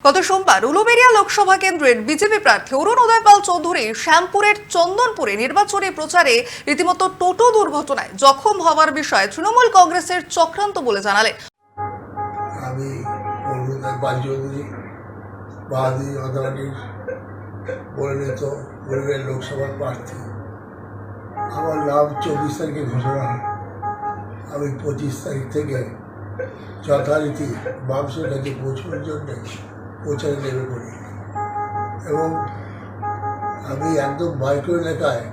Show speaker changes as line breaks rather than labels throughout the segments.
গত সোমবার উলুবেড়িয়া লোকসভা কেন্দ্রের বিজেপি প্রার্থী অরুণোদয় পাল চৌধুরী শ্যামপুরের চন্দনপুরে নির্বাচনী প্রচারে রীতিমতো টোটো দুর্ঘটনায় জখম হওয়ার বিষয়ে তৃণমূল কংগ্রেসের চক্রান্ত বলে জানালেন।
আমি অরুণোদয় পাল চৌধুরী বাহাদুর অদানির মনোনীত উলুবেড়িয়া লোকসভার প্রার্থী। আমার নাম 24 তারিখে ঘোষণা হয়। আমি 25 তারিখ থেকে যথারীতি মানুষের কাছে পৌঁছানোর জন্য প্রচারে নেমে পড়ি এবং আমি একদম মাইক্রো এলাকায়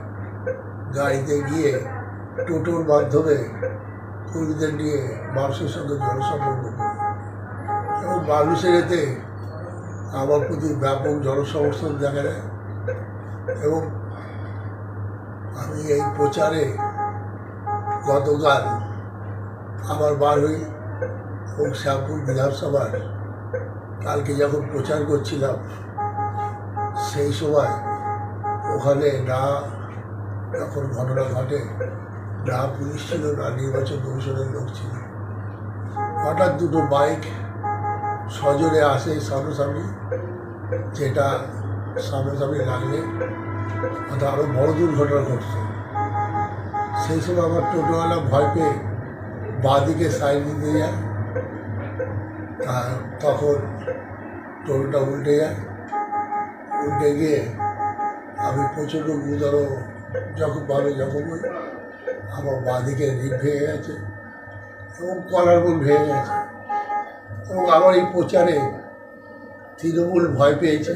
গাড়িতে গিয়ে টোটোর মাধ্যমে কর্মীদের নিয়ে মানুষের সঙ্গে জনসম্পর্ক করি এবং মানুষের এতে আমার প্রতি ব্যাপক জনসমর্থন দেখা যায় এবং আমি এই প্রচারে গতকাল আবার বার হই এবং শ্যামপুর বিধানসভার কালকে যখন প্রচার করছিলাম সেই সময় ওখানে না যখন ঘটনা ঘটে না পুলিশ ছিল না নির্বাচন কমিশনের লোক ছিল। হঠাৎ দুটো বাইক সজোরে আসে সামনাসামনি, যেটা সামনাসামনি লাগলে হয়তো আরও বড় দুর্ঘটনা ঘটছে। সেই সময় আমার টোটোওয়ালা ভয় পেয়ে বাঁদিকে সাইড দিতে যায়, তখন টোটোটা উল্টে যায়। উল্টে গিয়ে আমি প্রচণ্ড গুরুতর যখনভাবে যখন আমার বাঁদিকে রিপ ভেঙে গেছে এবং কলার বোন ভেঙে গেছে এবং আমার এই প্রচারে তৃণমূল ভয় পেয়েছে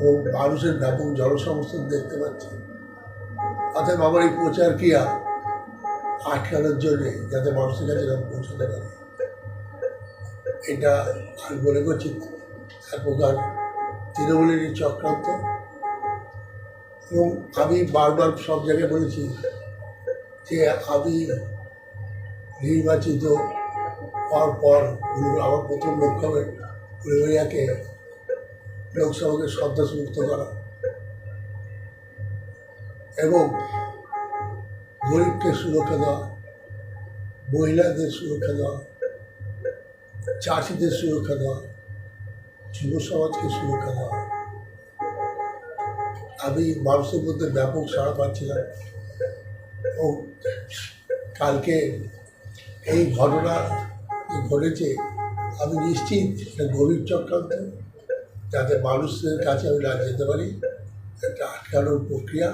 ও মানুষের ব্যাপক জনসমর্থন দেখতে পাচ্ছে। অতএব আমার এই প্রচার ক্রিয়া আটকানোর জন্যে যাতে মানুষের কাছে পৌঁছাতে পারে, এটা আমি মনে করছি এক প্রকার তৃণমূলেরই চক্রান্ত। এবং আমি বারবার সব জায়গায় বলেছি যে আমি নির্বাচিত হওয়ার পর আমার প্রথম লক্ষ্য হবে উলুবেড়িয়াকে লোকসভাকে সন্ত্রাসমুক্ত করা এবং গরিবকে সুরক্ষা দেওয়া, মহিলাদের সুরক্ষা দেওয়া, চাষিদের সুরক্ষা দেওয়া, যুব সমাজকে সুরক্ষা দেওয়া। আমি মানুষের মধ্যে ব্যাপক সাড়া পাচ্ছিলাম এবং কালকে এই ঘটনা ঘটেছে আমি নিশ্চিত একটা গভীর চক্রান্ত, যাতে মানুষদের কাছে আমি না যেতে পারি, একটা আটকানোর প্রক্রিয়া।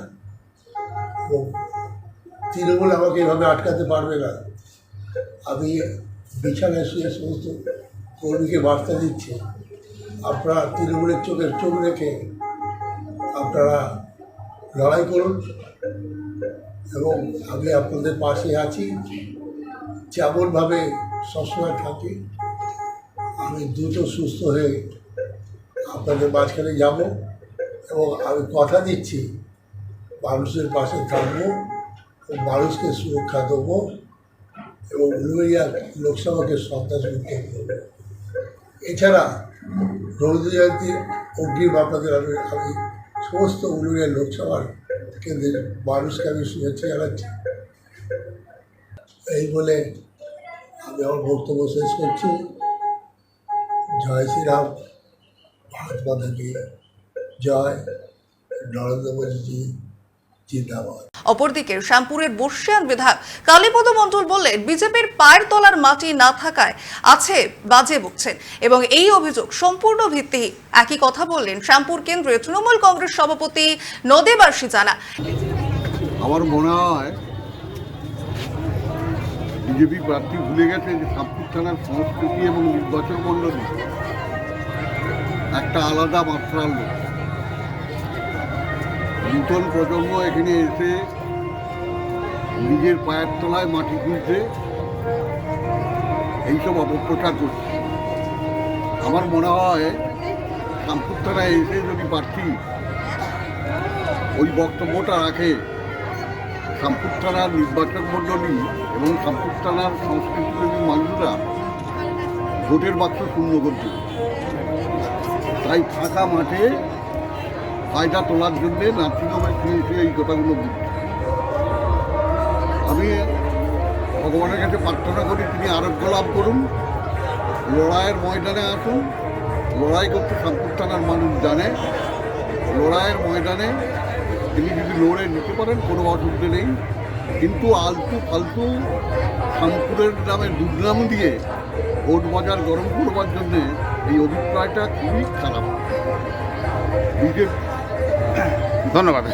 এবং তৃণমূল আমাকে এভাবে আটকাতে পারবে না। আমি বিছানায় শুয়ে সমস্ত কর্মীকে বার্তা দিচ্ছি, আপনারা তৃণমূলের চোখের চোখ রেখে আপনারা লড়াই করুন এবং আমি আপনাদের পাশে আছি। যেমনভাবে সবসময় থাকি, আমি দ্রুত সুস্থ হয়ে আপনাদের মাঝখানে যাব এবং আমি কথা দিচ্ছি মানুষের পাশে থাকবো, মানুষকে সুরক্ষা দেবো এবং উলুবেড়িয়া লোকসভাকে সন্ত্রাসমুক্ত করবো। এছাড়া রবীন্দ্র জয়ন্তীর অগ্রিম আপনাদের আমি সমস্ত উলুবেড়িয়া লোকসভার কেন্দ্রের মানুষকে আমি শুভেচ্ছা জানাচ্ছি। এই বলে আমি আমার বক্তব্য শেষ করছি। জয় শ্রীরাম, ভারত মাতা কি জয়, নরেন্দ্র মোদীজি জিন্দাবাদ।
অপরদিকে শ্যামপুরের বর্ষিয়ান বিধায়ক কালীপদ মণ্ডল বললেন, বিজেপির পায়ের তলার মাটি না থাকায় আছে বাজে বকছেন এবং এই অভিযোগ সম্পূর্ণ ভিত্তিহীন। একই কথা বললেন শ্যামপুর কেন্দ্রের তৃণমূল কংগ্রেস সভাপতি নদেবাসী জানা।
আমার মনে হয় বিজেপি প্রার্থী ভুলে গেছে যে শ্যামপুর থানার সংস্কৃতি এবং নির্বাচন মণ্ডলী একটা আলাদা মাত্রার লোক। নূতন প্রজন্ম এখানে এসে নিজের পায়ের তলায় মাটি খুঁজছে, এইসব অপপ্রচার করছে। আমার মনে হয় শ্যামপুর থানায় এসে যদি প্রার্থী ওই বক্তব্যটা রাখে, শ্যামপুর থানার নির্বাচন মণ্ডলী এবং শ্যামপুর থানার সংস্কৃতিপ্রেমী মানুষরা ভোটের বাক্স শূন্য করছে। তাই ফাঁকা মাঠে ফায়দা তোলার জন্যে নার্সিংহোমে ফিরে এই কথাগুলো বলছি। আমি ভগবানের কাছে প্রার্থনা করি তিনি আরোগ্য লাভ করুন, লড়াইয়ের ময়দানে আসুন লড়াই করতে শামপুর থানার মানুষ জানে। লড়াইয়ের ময়দানে তিনি যদি লড়ে নিতে পারেন কোনো অসুবিধে নেই, কিন্তু আলতু ফালতু শামপুরের নামে দুর্নাম দিয়ে ভোট বাজার গরম করবার জন্যে এই অভিপ্রায়টা খুবই খারাপ। বিজেপি
ধন্যবাদ।